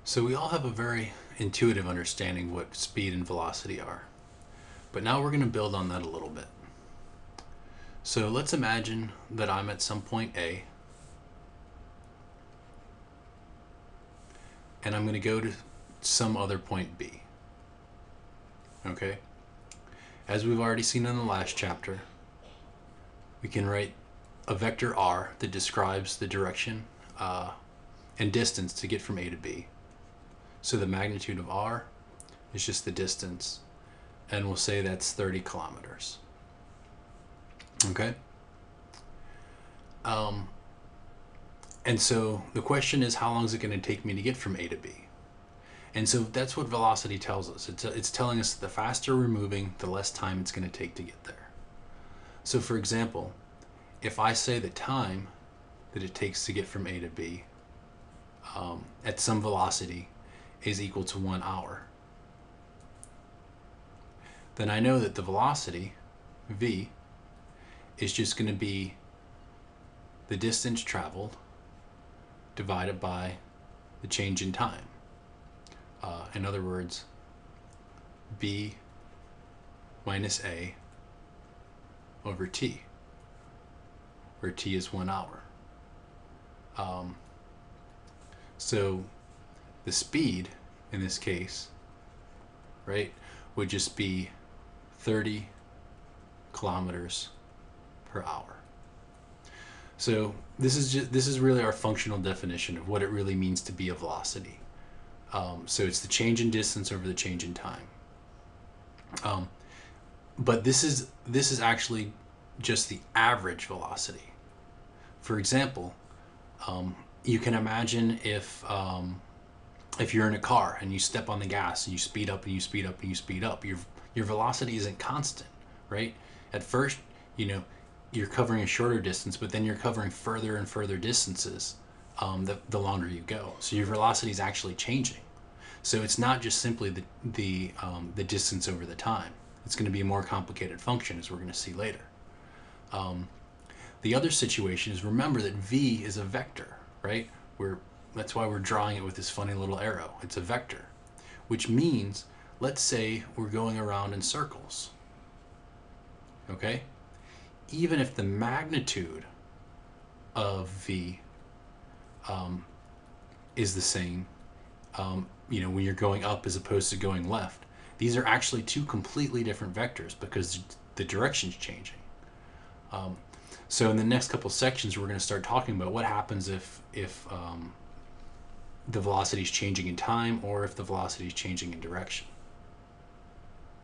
So we all have a very intuitive understanding what speed and velocity are. But now we're going to build on that a little bit. So let's imagine that I'm at some point A, and I'm going to go to some other point B. Okay? As we've already seen in the last chapter, we can write a vector r that describes the direction and distance to get from A to B. So the magnitude of r is just the distance, and we'll say that's 30 kilometers. Okay? And so the question is, how long is it going to take me to get from A to B? And so that's what velocity tells us. It's telling us that the faster we're moving, the less time it's going to take to get there. So for example, if I say the time that it takes to get from A to B at some velocity is equal to 1 hour, then I know that the velocity, v, is just going to be the distance traveled divided by the change in time. In other words, b minus a over t, where t is 1 hour. So the speed in this case, right, would just be 30 kilometers per hour. So this is really our functional definition of what it really means to be a velocity. So it's the change in distance over the change in time. But this is actually just the average velocity. For example, you can imagine if you're in a car and you step on the gas and you speed up and you speed up and you speed up, your velocity isn't constant, right? At first, you're covering a shorter distance, but then you're covering further and further distances the longer you go. So your velocity is actually changing. So it's not just simply the distance over the time. It's going to be a more complicated function, as we're going to see later. The other situation is, remember that v is a vector, right? That's why we're drawing it with this funny little arrow. It's a vector, which means, let's say we're going around in circles. Okay? Even if the magnitude of v is the same, when you're going up as opposed to going left, these are actually two completely different vectors because the direction's changing. So in the next couple sections, we're going to start talking about what happens if the velocity is changing in time or if the velocity is changing in direction.